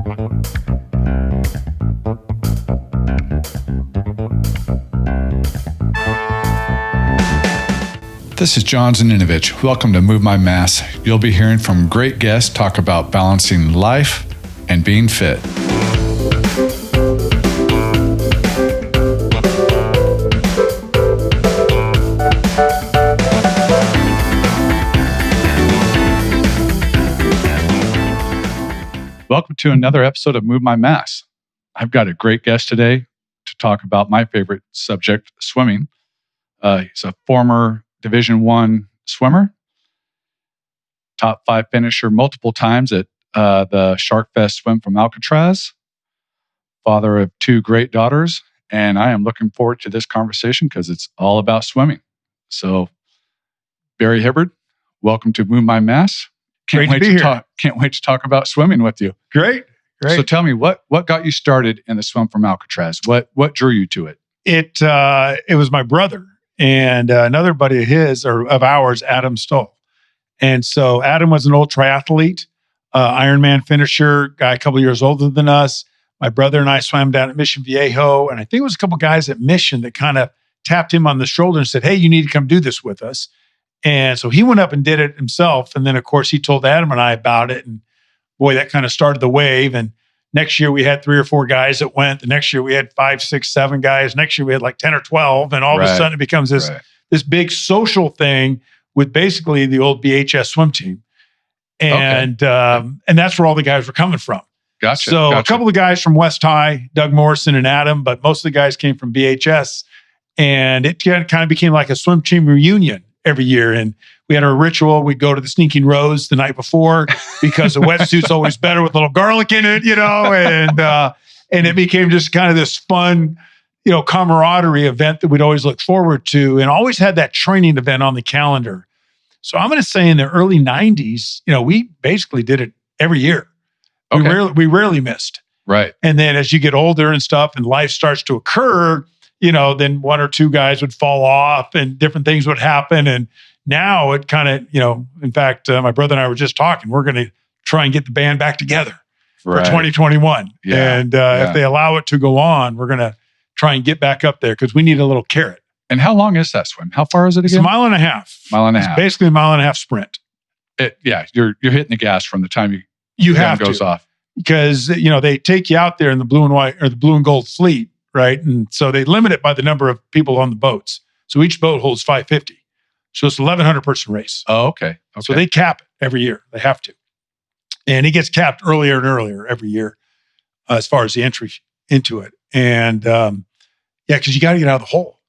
This is John Zaninovich. Welcome to Move My Mass. You'll be hearing from great guests talk about balancing life and being fit. Welcome to another episode of Move My Mass. I've got a great guest today to talk about my favorite subject, swimming. He's a former Division I swimmer, top 5 finisher multiple times at the Shark Fest swim from Alcatraz, father of 2 great daughters, and I am looking forward to this conversation because it's all about swimming. So, Barry Hibbard, welcome to Move My Mass. Can't wait to talk about swimming with you. Great. So tell me, what got you started in the swim from Alcatraz? What drew you to it? It was my brother and another buddy of his, or of ours, Adam Stoll. And so Adam was an old triathlete, Ironman finisher, guy a couple years older than us. My brother and I swam down at Mission Viejo, and I think it was a couple guys at Mission that kind of tapped him on the shoulder and said, "Hey, you need to come do this with us." And so he went up and did it himself. And then, of course, he told Adam and I about it. And boy, that kind of started the wave. And next year we had 3 or 4 guys that went. The next year we had 5, 6, 7 guys. Next year we had like 10 or 12. And all of a sudden it becomes this big social thing with basically the old BHS swim team. And and that's where all the guys were coming from. Gotcha. So a couple of guys from West High, Doug Morrison and Adam, but most of the guys came from BHS. And it kind of became like a swim team reunion every year. And we had our ritual. We'd go to the Sneaking Rose the night before because the wetsuit's always better with a little garlic in it, and it became just kind of this fun, camaraderie event that we'd always look forward to, and always had that training event on the calendar. So I'm going to say in the early 90s, we basically did it every year. Okay. We rarely missed. Right. And then as you get older and stuff and life starts to occur, then 1 or 2 guys would fall off and different things would happen. And now it kind of, in fact, my brother and I were just talking, we're going to try and get the band back together for 2021. Yeah. And if they allow it to go on, we're going to try and get back up there because we need a little carrot. And how long is that swim? How far is it again? It's a mile and a half. It's basically a mile and a half sprint. You're hitting the gas from the time you have goes off. Because, they take you out there in the blue and white or the blue and gold fleet, right? And so they limit it by the number of people on the boats. So each boat holds 550. So it's 1,100 person race. Oh, okay. So they cap it every year. They have to. And it gets capped earlier and earlier every year as far as the entry into it. And because you got to get out of the hole.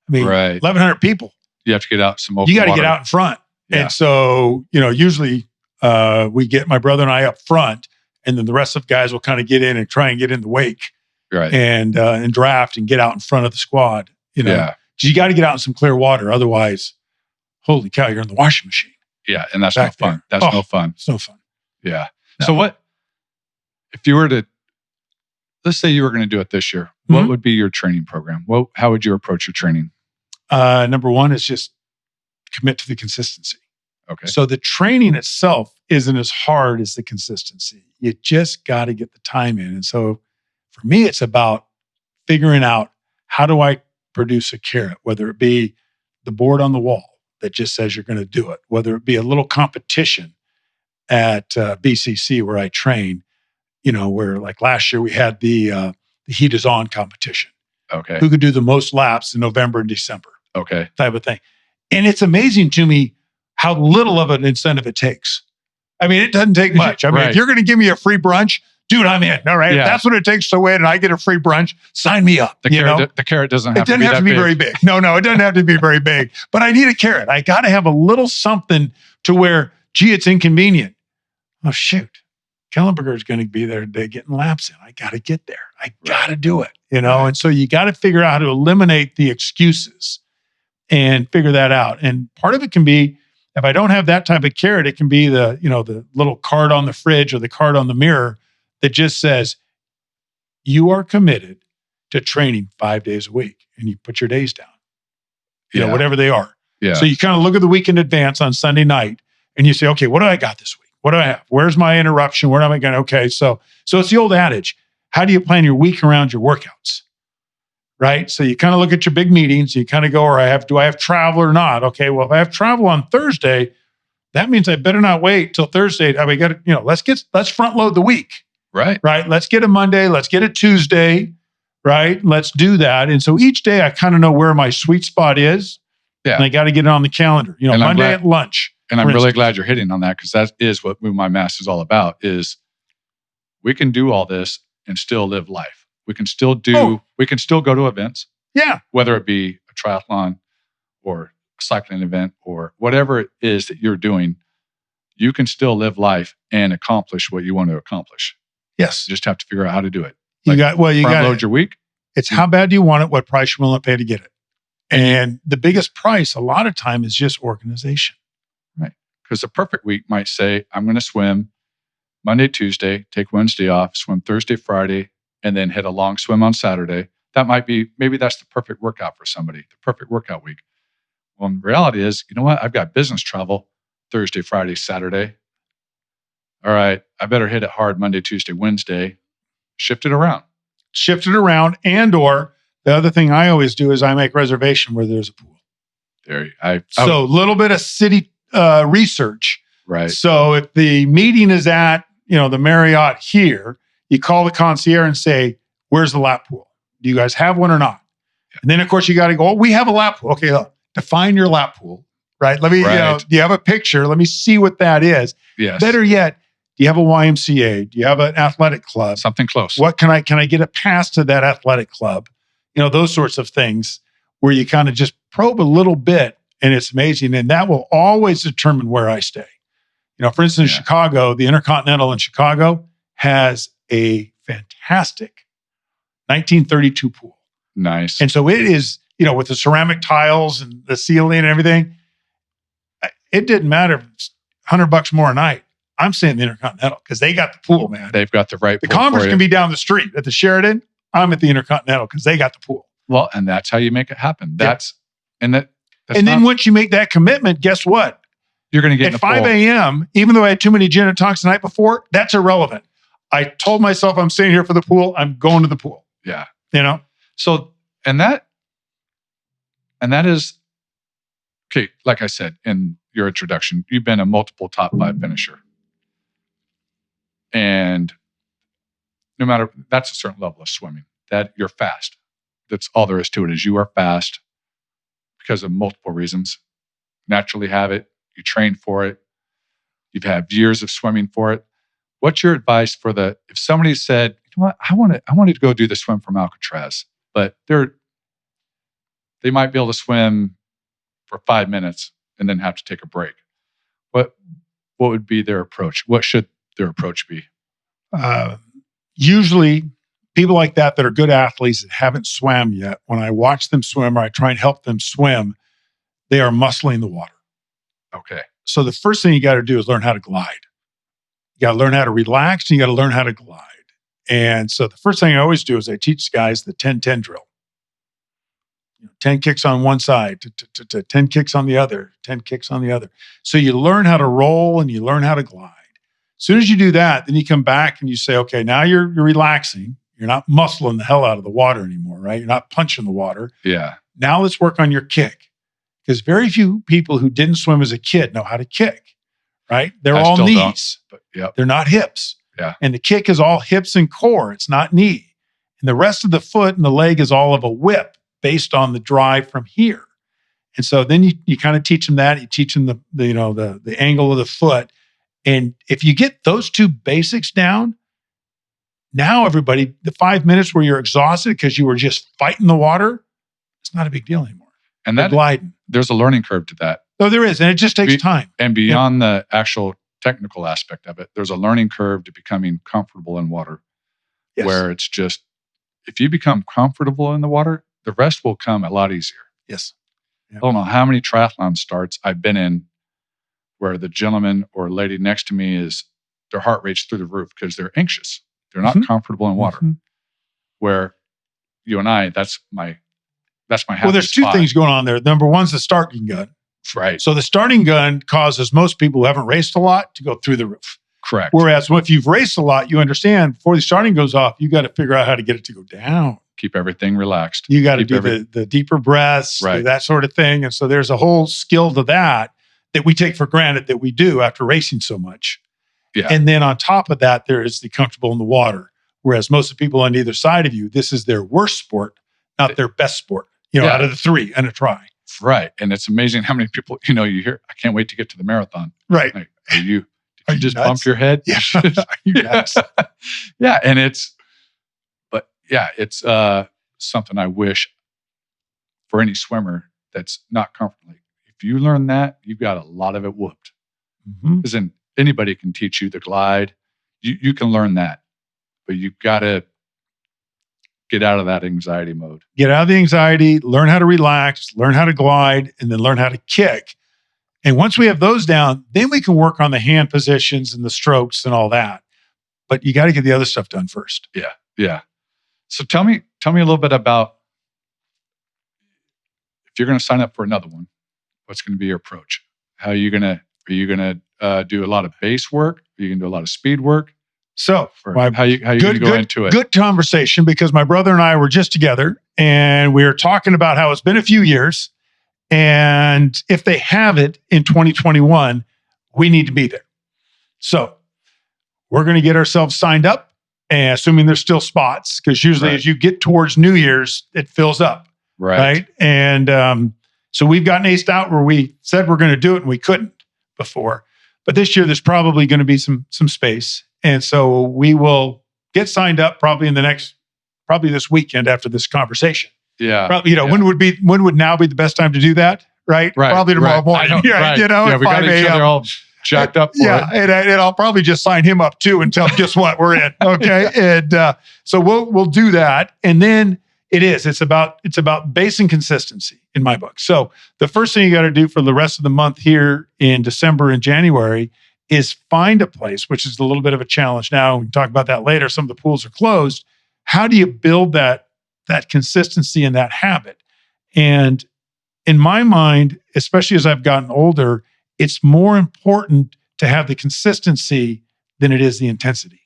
I mean, 1,100 people. You have to get out some open You got to water. get out in front. Yeah. And so, usually we get my brother and I up front, and then the rest of the guys will kind of get in and try and get in the wake. Right. And draft and get out in front of the squad. Yeah. You got to get out in some clear water. Otherwise, holy cow, you're in the washing machine. Yeah. And that's no fun. That's no fun. It's no fun. Yeah. No. So if you were to, let's say you were going to do it this year, what would be your training program? How would you approach your training? Number one is just commit to the consistency. Okay. So the training itself isn't as hard as the consistency. You just got to get the time in. And so for me, it's about figuring out, how do I produce a carrot, whether it be the board on the wall that just says you're going to do it, whether it be a little competition at BCC where I train, where like last year we had the Heat is On competition. Okay. Who could do the most laps in November and December? Okay. Type of thing. And it's amazing to me how little of an incentive it takes. I mean, it doesn't take much. I mean, if you're going to give me a free brunch, dude, I'm in. All right. Yeah. If that's what it takes to win and I get a free brunch, sign me up. The carrot doesn't have to be It doesn't have to be very big. No, it doesn't have to be very big. But I need a carrot. I got to have a little something to where, gee, it's inconvenient. Oh, shoot. Kellenberger is going to be there today getting laps in. I got to get there. I got to do it. And so you got to figure out how to eliminate the excuses and figure that out. And part of it can be, if I don't have that type of carrot, it can be the little card on the fridge or the card on the mirror that just says, you are committed to training 5 days a week, and you put your days down, whatever they are. Yeah. So you kind of look at the week in advance on Sunday night and you say, okay, what do I got this week? What do I have? Where's my interruption? Where am I going? Okay. So it's the old adage. How do you plan your week around your workouts? Right. So you kind of look at your big meetings. You kind of go, do I have travel or not? Okay. Well, if I have travel on Thursday, that means I better not wait till Thursday. I mean, let's front load the week. Right. Right. Let's get a Monday. Let's get a Tuesday. Right. Let's do that. And so each day I kind of know where my sweet spot is. Yeah. And I got to get it on the calendar, And Monday at lunch. And I'm really glad you're hitting on that, because that is what Move My Mass is all about. Is we can do all this and still live life. We can still we can still go to events. Yeah. Whether it be a triathlon or a cycling event or whatever it is that you're doing, you can still live life and accomplish what you want to accomplish. Yes. You just have to figure out how to do it. You got to load your week. It's how bad do you want it? What price you're willing to pay to get it? And the biggest price a lot of time is just organization. Right. Because the perfect week might say, I'm going to swim Monday, Tuesday, take Wednesday off, swim Thursday, Friday, and then hit a long swim on Saturday. That might be, maybe that's the perfect workout for somebody, the perfect workout week. Well, the reality is, you know what? I've got business travel Thursday, Friday, Saturday. All right, I better hit it hard Monday, Tuesday, Wednesday. Shift it around. And or the other thing I always do is I make reservation where there's a pool. So a little bit of city research. Right. So if the meeting is at, the Marriott here, you call the concierge and say, where's the lap pool? Do you guys have one or not? Yeah. And then, of course, you got to go, we have a lap pool. Okay, look, define your lap pool, right? Let me, do you have a picture? Let me see what that is. Yes. Better yet, do you have a YMCA? Do you have an athletic club? Something close. What can I get a pass to that athletic club? Those sorts of things where you kind of just probe a little bit, and it's amazing. And that will always determine where I stay. For instance, Chicago, the Intercontinental in Chicago has a fantastic 1932 pool. Nice. And so it is, with the ceramic tiles and the ceiling and everything, it didn't matter if it's $100 more a night. I'm saying the Intercontinental because they got the pool, man. They've got the right pool. The pool. Conference can be down the street at the Sheraton. I'm at the Intercontinental because they got the pool. Well, and that's how you make it happen. And then once you make that commitment, guess what? You're going to get at 5 a.m., even though I had too many gin and tonics the night before, that's irrelevant. I told myself I'm staying here for the pool. I'm going to the pool. Yeah. So, and that is, okay, like I said in your introduction, you've been a multiple top 5 finisher. And no matter, that's a certain level of swimming, that you're fast. That's all there is to it, is you are fast because of multiple reasons. Naturally have it. You train for it. You've had years of swimming for it. What's your advice for if somebody said, you know what, I wanted to go do the swim from Alcatraz, but they might be able to swim for 5 minutes and then have to take a break. What would be their approach? What should their approach be? Usually people like that are good athletes that haven't swam yet, when I watch them swim or I try and help them swim, they are muscling the water. Okay. So the first thing you got to do is learn how to glide. You got to learn how to relax and you got to learn how to glide. And so the first thing I always do is I teach guys the 10-10 drill. 10 kicks on one side, 10 kicks on the other, 10 kicks on the other. So you learn how to roll and you learn how to glide. As soon as you do that, then you come back and you say, okay, now you're relaxing. You're not muscling the hell out of the water anymore, right? You're not punching the water. Yeah. Now let's work on your kick. Because very few people who didn't swim as a kid know how to kick, right? They're all knees. But yep. They're not hips. Yeah. And the kick is all hips and core. It's not knee. And the rest of the foot and the leg is all of a whip based on the drive from here. And so then you kind of teach them that. You teach them the angle of the foot. And if you get those two basics down, now everybody, the 5 minutes where you're exhausted because you were just fighting the water, it's not a big deal anymore. And that gliding. There's a learning curve to that. Oh, there is. And it just takes time. And beyond the actual technical aspect of it, there's a learning curve to becoming comfortable in water. Yes. Where it's just, if you become comfortable in the water, the rest will come a lot easier. Yes. Yep. I don't know how many triathlon starts I've been in where the gentleman or lady next to me their heart rate's through the roof because they're anxious. They're not comfortable in water. Mm-hmm. Where you and I, that's my happy Well, there's two things going on there. Number one's the starting gun. Right. So the starting gun causes most people who haven't raced a lot to go through the roof. Correct. Whereas if you've raced a lot, you understand before the starting goes off, you got to figure out how to get it to go down. Keep everything relaxed. You got to do the deeper breaths, right. that sort of thing. And so there's a whole skill to that we take for granted that we do after racing so much. Yeah. And then on top of that, there is the comfortable in the water. Whereas most of the people on either side of you, this is their worst sport, not their best sport, out of the three and a try. Right. And it's amazing how many people, you hear, I can't wait to get to the marathon. Right. Like, did you just nuts? bump your head? Yeah. Are you nuts? Yeah. And it's something I wish for any swimmer that's not comfortable. If you learn that, you've got a lot of it whooped. Because then anybody can teach you the glide. You can learn that, but you've got to get out of that anxiety mode. Get out of the anxiety, learn how to relax, learn how to glide, and then learn how to kick. And once we have those down, then we can work on the hand positions and the strokes and all that. But you got to get the other stuff done first. Yeah. Yeah. So tell me a little bit about if you're going to sign up for another one, what's going to be your approach? Are you going to do a lot of base work? Are you going to do a lot of speed work? So how you going to go into it? Good conversation, because my brother and I were just together and we were talking about how it's been a few years. And if they have it in 2021, we need to be there. So we're going to get ourselves signed up, and assuming there's still spots, because usually as you get towards New Year's, it fills up. Right. And so we've gotten aced out where we said we're going to do it and we couldn't before. But this year, there's probably going to be some space. And so we will get signed up probably this weekend after this conversation. Yeah. Probably, when would now be the best time to do that? Right. Probably tomorrow morning. Right. At we 5 got each other all jacked up for it. And I'll probably just sign him up too and tell him, guess what, we're in. Okay. And so we'll do that. And then it's about base and consistency in my book. So the first thing you got to do for the rest of the month here in December and January is find a place, which is a little bit of a challenge. Now we can talk about that later. Some of the pools are closed. How do you build that consistency and that habit? And in my mind, especially as I've gotten older, it's more important to have the consistency than it is the intensity.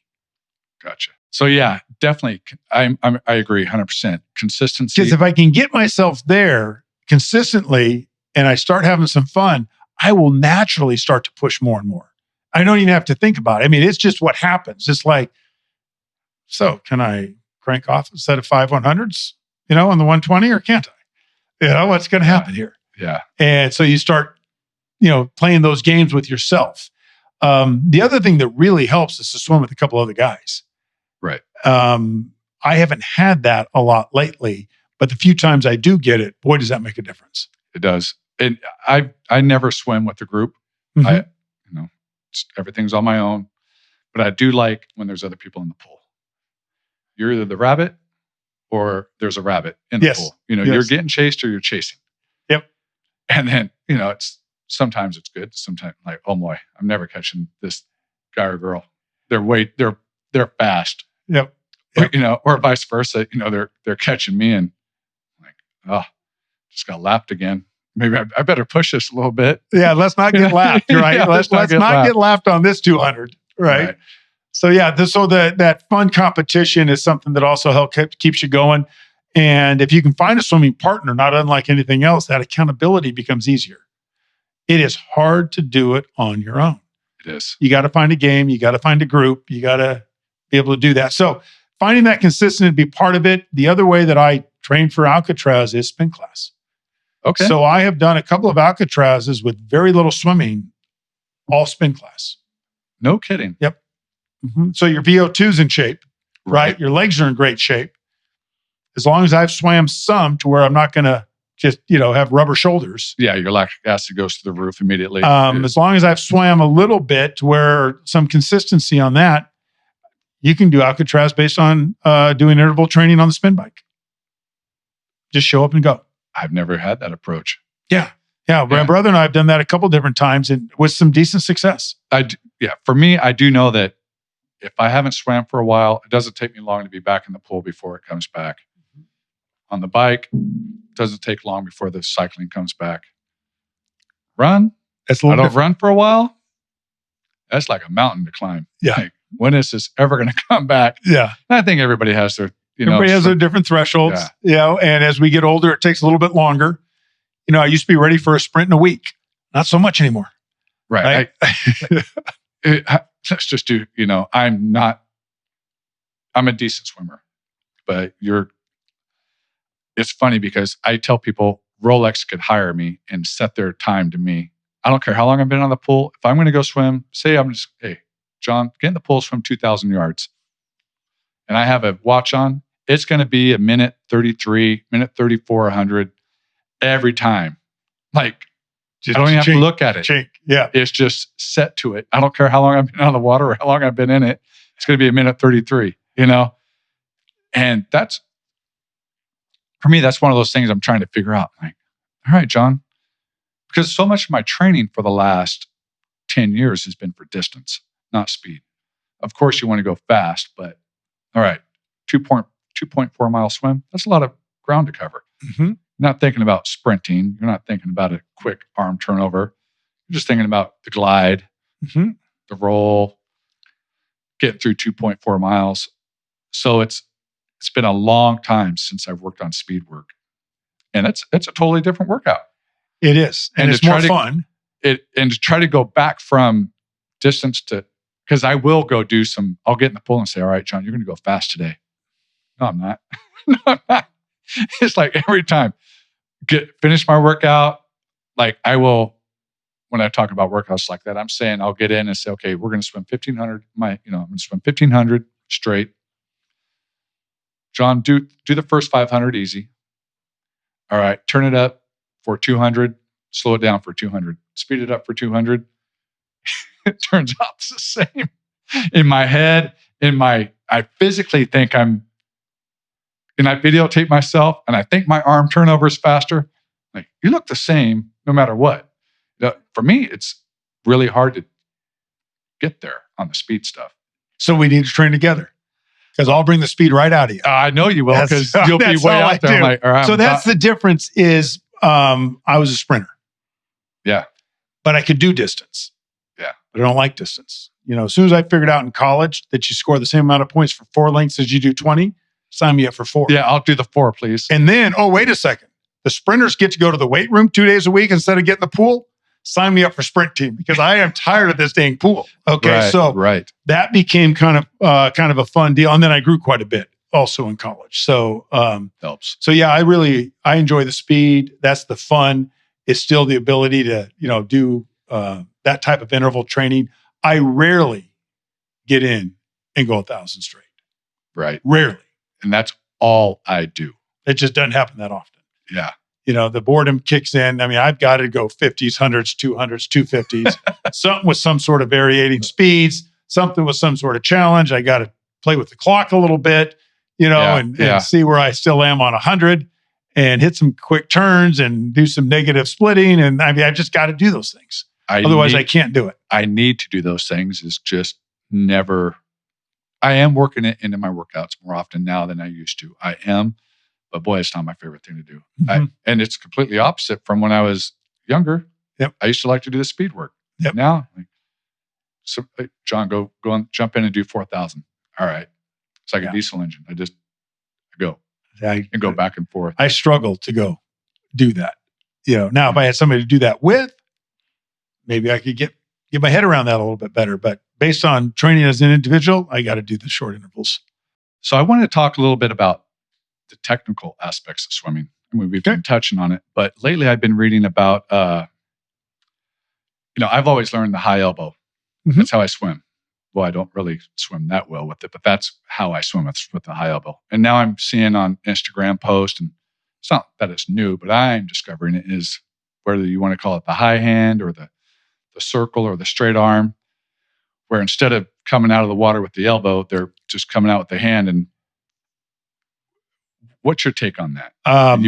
Gotcha. So yeah, definitely. I agree 100%. Consistency. Because if I can get myself there consistently and I start having some fun, I will naturally start to push more and more. I don't even have to think about it. I mean, it's just what happens. It's like, so can I crank off a set of 5 100s, on the 120, or can't I? What's going to happen here? Yeah. And so you start, playing those games with yourself. The other thing that really helps is to swim with a couple other guys. Right. I haven't had that a lot lately, but the few times I do get it, boy, does that make a difference. It does. And I never swim with a group. Mm-hmm. Everything's on my own, but I do like when there's other people in the pool. You're either the rabbit or there's a rabbit in the pool. You're getting chased or you're chasing. Yep. And then, sometimes it's good. Sometimes like, oh boy, I'm never catching this guy or girl. They're fast. Yep. But, or vice versa. They're catching me and like, oh, just got lapped again. Maybe I better push this a little bit. Yeah, let's not get lapped, right? Yeah, let's not get lapped on this 200, right? So yeah, that fun competition is something that also keeps you going. And if you can find a swimming partner, not unlike anything else, that accountability becomes easier. It is hard to do it on your own. It is. You got to find a game. You got to find a group. You got to be able to do that. So finding that consistency to be part of it. The other way that I train for Alcatraz is spin class. Okay. So I have done a couple of Alcatrazes with very little swimming, all spin class. No kidding. Yep. Mm-hmm. So your VO2's in shape, right? Your legs are in great shape. As long as I've swam some to where I'm not going to just, have rubber shoulders. Yeah, your lactic acid goes to the roof immediately. As long as I've swam a little bit to where some consistency on that, you can do Alcatraz based on doing interval training on the spin bike. Just show up and go. I've never had that approach. Yeah. My brother and I have done that a couple different times and with some decent success. For me, I do know that if I haven't swam for a while, it doesn't take me long to be back in the pool before it comes back. On the bike, it doesn't take long before the cycling comes back. run. It's a I little don't different. run for a while. That's like a mountain to climb. Yeah. Like, when is this ever going to come back? Yeah. And I think everybody has their, Everybody has their different thresholds. Yeah. And as we get older, it takes a little bit longer. I used to be ready for a sprint in a week. Not so much anymore. Right. Let's just do, I'm a decent swimmer, but it's funny because I tell people Rolex could hire me and set their time to me. I don't care how long I've been on the pool. If I'm going to go swim, say hey, John, get in the pool, swim 2,000 yards. And I have a watch on. It's going to be a minute 33, minute 34, 100 every time. Like, I don't even have to look at it. Yeah. It's just set to it. I don't care how long I've been on the water or how long I've been in it. It's going to be a minute 33, And for me, that's one of those things I'm trying to figure out. Like, all right, John, because so much of my training for the last 10 years has been for distance, not speed. Of course, you want to go fast, but all right, 2.4 mile swim, that's a lot of ground to cover. Mm-hmm. You're not thinking about sprinting. You're not thinking about a quick arm turnover. You're just thinking about the glide, mm-hmm. the roll, getting through 2.4 miles. So it's been a long time since I've worked on speed work. And it's a totally different workout. It is. And it's more fun. And to try to go back from distance to, because I will go do I'll get in the pool and say, all right, John, you're going to go fast today. No, I'm not. No, I'm not. It's like every time finish my workout. Like I will, when I talk about workouts like that, I'm saying I'll get in and say, okay, we're going to swim 1,500. I'm going to swim 1,500 straight. John, do the first 500 easy. All right, turn it up for 200. Slow it down for 200. Speed it up for 200. It turns out it's the same. In my head, I physically think and I videotape myself, and I think my arm turnover is faster. Like, you look the same no matter what. For me, it's really hard to get there on the speed stuff. So we need to train together, because I'll bring the speed right out of you. I know you will, because you'll be way out there. I'm like, all right, so that's the difference is I was a sprinter. Yeah. But I could do distance. Yeah. But I don't like distance. As soon as I figured out in college that you score the same amount of points for 4 lengths as you do 20, sign me up for 4. Yeah, I'll do the 4, please. And then, wait a second. The sprinters get to go to the weight room 2 days a week instead of getting the pool. Sign me up for sprint team, because I am tired of this dang pool. Okay. Right. That became kind of a fun deal. And then I grew quite a bit also in college. So, helps. So yeah, I enjoy the speed. That's the fun. It's still the ability to, do that type of interval training. I rarely get in and go 1,000 straight. Right. Rarely. And that's all I do. It just doesn't happen that often. Yeah. The boredom kicks in. I mean, I've got to go 50s, 100s, 200s, 250s, something with some sort of varying speeds, something with some sort of challenge. I got to play with the clock a little bit, and see where I still am on 100 and hit some quick turns and do some negative splitting. And I mean, I just got to do those things. Otherwise, I can't do it. I need to do those things. It's just never. I am working it into my workouts more often now than I used to. I am. But boy, it's not my favorite thing to do. Mm-hmm. And it's completely opposite from when I was younger. Yep. I used to like to do the speed work. Yep. Now, John, go and jump in and do 4,000. All right. It's like a diesel engine. I go and go back and forth. I struggle to go do that. Now if I had somebody to do that with, maybe I could get my head around that a little bit better. But based on training as an individual, I got to do the short intervals. So I wanted to talk a little bit about the technical aspects of swimming. I mean, we've been touching on it, but lately I've been reading about, I've always learned the high elbow. Mm-hmm. That's how I swim. Well, I don't really swim that well with it, but that's how I swim with the high elbow. And now I'm seeing on Instagram posts, and it's not that it's new, but I'm discovering it is whether you want to call it the high hand or the circle or the straight arm, where instead of coming out of the water with the elbow, they're just coming out with the hand. And what's your take on that? I'm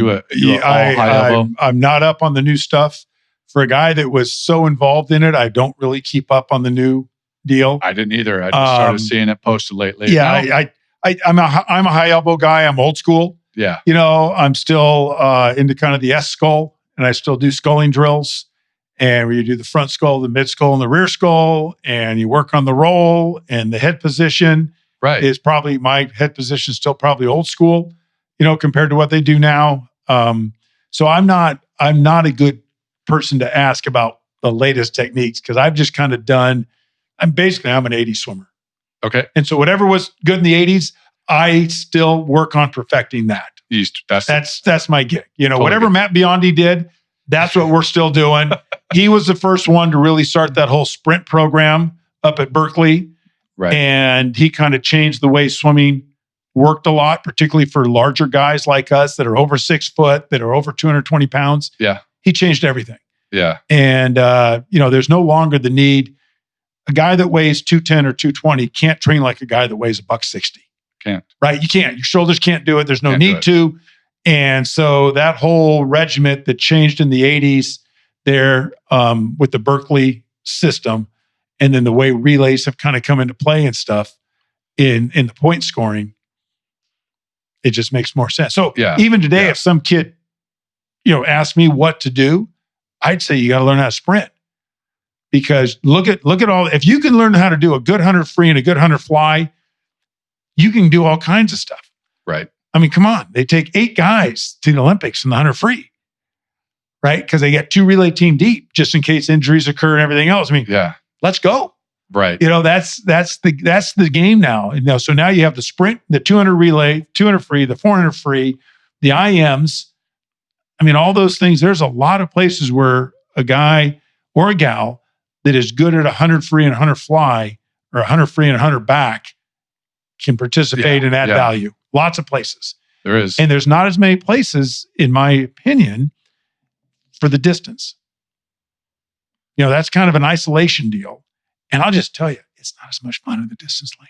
not up on the new stuff. For a guy that was so involved in it, I don't really keep up on the new deal. I didn't either. I just started seeing it posted lately. Yeah, I'm a high elbow guy. I'm old school. Yeah. I'm still into kind of the S skull, and I still do sculling drills. and where you do the front skull, the mid skull, and the rear skull, and you work on the roll and the head position. Right. Is probably my head position is still probably old school, compared to what they do now. So I'm not a good person to ask about the latest techniques because I've just kind of I'm an 80s swimmer. Okay. And so whatever was good in the 80s, I still work on perfecting that. That's my gig. Totally whatever good. Matt Biondi did, that's what we're still doing. He was the first one to really start that whole sprint program up at Berkeley. Right. And he kind of changed the way swimming worked a lot, particularly for larger guys like us that are over 6 foot, that are over 220 pounds. Yeah. He changed everything. Yeah. And, there's no longer the need. A guy that weighs 210 or 220 can't train like a guy that weighs $160. Can't. Right? You can't. Your shoulders can't do it. There's no Can't need to. And so that whole regiment that changed in the 80s there with the Berkeley system, and then the way relays have kind of come into play and stuff in the point scoring, it just makes more sense. So even today, if some kid, asked me what to do, I'd say you got to learn how to sprint. Because look at all, if you can learn how to do a good 100 free and a good 100 fly, you can do all kinds of stuff. Right. I mean, come on. They take 8 guys to the Olympics in the 100 free, right? Because they get 2 relay team deep just in case injuries occur and everything else. I mean, let's go. Right. That's the game now. So now you have the sprint, the 200 relay, 200 free, the 400 free, the IMs. I mean, all those things. There's a lot of places where a guy or a gal that is good at 100 free and 100 fly, or 100 free and 100 back, can participate and add value. Lots of places. There is. And there's not as many places, in my opinion, for the distance. That's kind of an isolation deal. And I'll just tell you, it's not as much fun in the distance lane.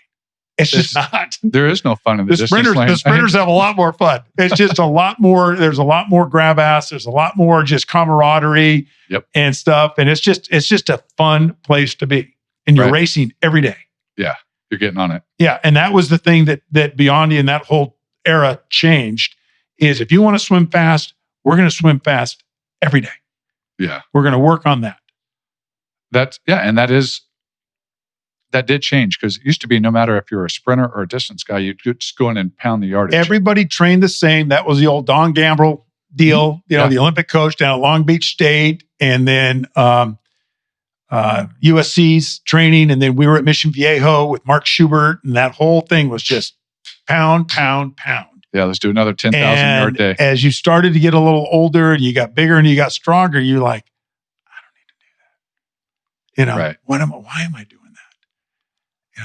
It's just not. There is no fun in the distance lane. The sprinters have a lot more fun. It's just a lot more. There's a lot more grab ass. There's a lot more just camaraderie and stuff. And it's just a fun place to be. And you're racing every day. Yeah. You're getting on it. Yeah. And that was the thing that Biondi and that whole era changed is if you want to swim fast, we're going to swim fast every day. Yeah. We're going to work on that. And that did change because it used to be no matter if you're a sprinter or a distance guy, you could just go in and pound the yardage. Everybody trained the same. That was the old Don Gambrell deal, the Olympic coach down at Long Beach State, and then USC's training. And then we were at Mission Viejo with Mark Schubert, and that whole thing was just pound, pound, pound. Yeah, let's do another 10,000 yard day. As you started to get a little older and you got bigger and you got stronger, you're like, I don't need to do that. Why am I doing that?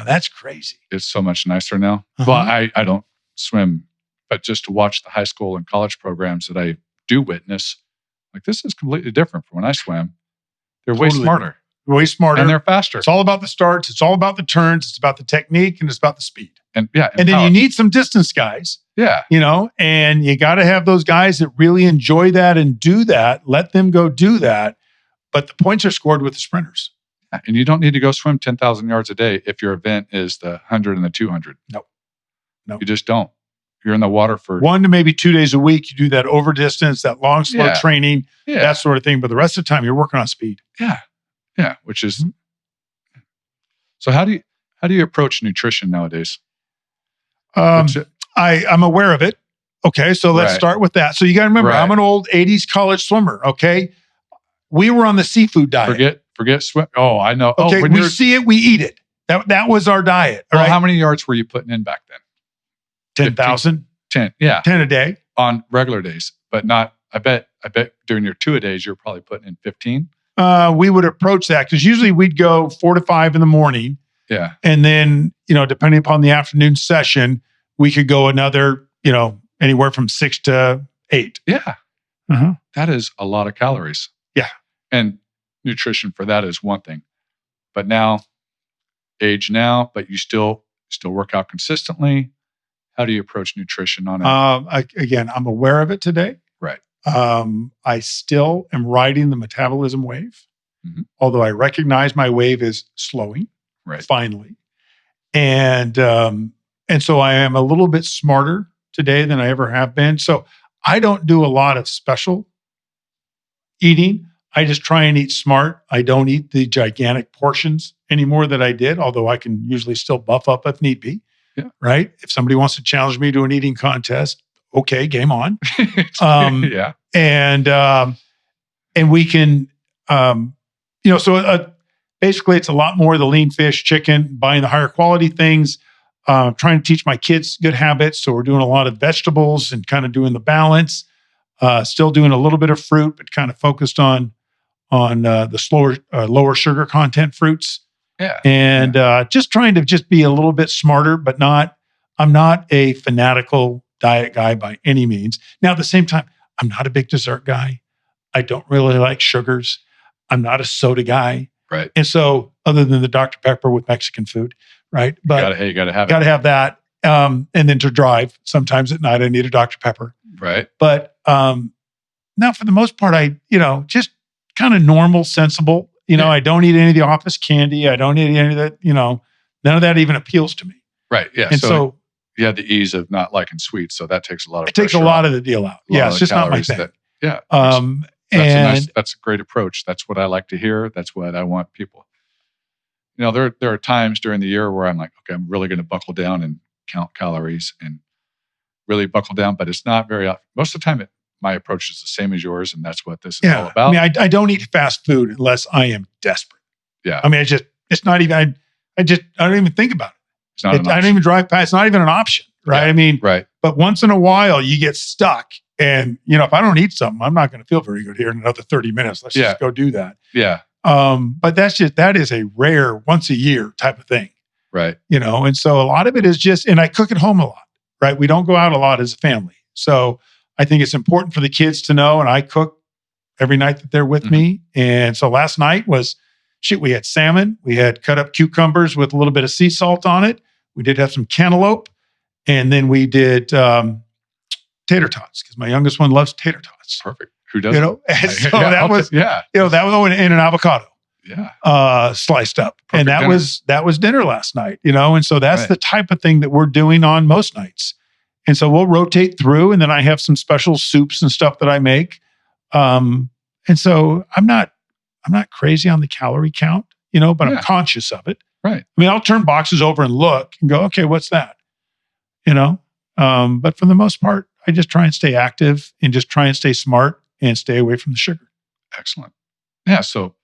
That's crazy. It's so much nicer now. Well, I don't swim, but just to watch the high school and college programs that I do witness, like this is completely different from when I swam. They're way smarter. Way smarter. And they're faster. It's all about the starts. It's all about the turns. It's about the technique and it's about the speed. And then you need some distance guys. Yeah. And you got to have those guys that really enjoy that and do that. Let them go do that. But the points are scored with the sprinters. And you don't need to go swim 10,000 yards a day if your event is the 100 and the 200. No. You just don't. You're in the water for 1 to maybe 2 days a week. You do that over distance, that long, slow training, that sort of thing. But the rest of the time, you're working on speed. Yeah. Yeah. Which is. So how do you approach nutrition nowadays? I'm aware of it. Okay. So let's start with that. So you got to remember, I'm an old 80s college swimmer. Okay. We were on the seafood diet. Forget swim. Oh, I know. Okay, we see it, we eat it. That was our diet. Well, how many yards were you putting in back then? 10,000. 10, yeah. 10 a day. On regular days, but not, I bet during your 2 a days, you're probably putting in 15. We would approach that because usually we'd go 4 to 5 in the morning. Yeah. And then, depending upon the afternoon session, we could go another, anywhere from 6 to 8. Yeah. That is a lot of calories. Yeah. And nutrition for that is one thing, but but you still work out consistently. How do you approach nutrition on it? Again, I'm aware of it today. Right. I still am riding the metabolism wave, although I recognize my wave is slowing. Right. Finally, and so I am a little bit smarter today than I ever have been. So I don't do a lot of special eating. I just try and eat smart. I don't eat the gigantic portions anymore that I did, although I can usually still buff up if need be. Yeah. Right. If somebody wants to challenge me to an eating contest, okay, game on. Yeah. And we can, basically it's a lot more of the lean fish, chicken, buying the higher quality things, trying to teach my kids good habits. So we're doing a lot of vegetables and kind of doing the balance, still doing a little bit of fruit, but kind of focused on the slower, lower sugar content fruits. Yeah. And just trying to just be a little bit smarter, but I'm not a fanatical diet guy by any means. Now, at the same time, I'm not a big dessert guy. I don't really like sugars. I'm not a soda guy. Right. And so other than the Dr. Pepper with Mexican food, right? But you gotta have it. Got to have that. And then to drive, sometimes at night, I need a Dr. Pepper. Right. But now for the most part, I just kind of normal, sensible. I don't eat any of the office candy. I don't eat any of that, none of that even appeals to me. Right. Yeah. And so you have the ease of not liking sweets. So that takes a lot of it takes a lot of the deal out. Yeah. It's just not my thing. That's a great approach. That's what I like to hear. That's what I want people. There are times during the year where I'm like, okay, I'm really going to buckle down and count calories and really buckle down, but it's not very often. Most of the time, my approach is the same as yours, and that's what this is all about. I mean, I don't eat fast food unless I am desperate. Yeah. I mean, it's not even, I don't even think about it. It's not I don't even drive past. It's not even an option, right? Yeah, I mean, right. But once in a while you get stuck and, if I don't eat something, I'm not going to feel very good here in another 30 minutes. Let's just go do that. Yeah. But that is a rare once a year type of thing. Right. And so a lot of it is just, and I cook at home a lot, right? We don't go out a lot as a family. So I think it's important for the kids to know, and I cook every night that they're with me. And so last night we had salmon, we had cut up cucumbers with a little bit of sea salt on it. We did have some cantaloupe, and then we did tater tots because my youngest one loves tater tots. Perfect. Who doesn't? And so that was in an avocado. Yeah. Sliced up. Perfect and dinner. that was dinner last night, and so that's the type of thing that we're doing on most nights. And so we'll rotate through, and then I have some special soups and stuff that I make. And so I'm not crazy on the calorie count, but I'm conscious of it. Right. I mean, I'll turn boxes over and look and go, okay, what's that? But for the most part, I just try and stay active and just try and stay smart and stay away from the sugar. Excellent. Yeah. So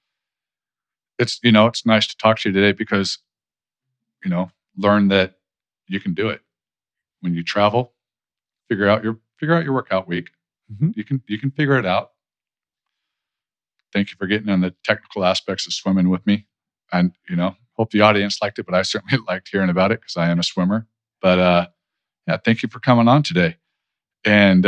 it's nice to talk to you today because, learn that you can do it. When you travel, figure out your workout week. Mm-hmm. You can figure it out. Thank you for getting on the technical aspects of swimming with me. And hope the audience liked it, but I certainly liked hearing about it because I am a swimmer. But thank you for coming on today. And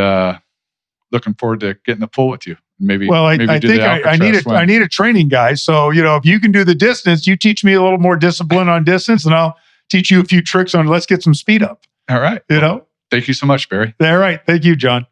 looking forward to getting the pool with you. Maybe I think I need a training guy. So if you can do the distance, you teach me a little more discipline on distance, and I'll teach you a few tricks on. Let's get some speed up. All right. Thank you so much, Barry. All right. Thank you, John.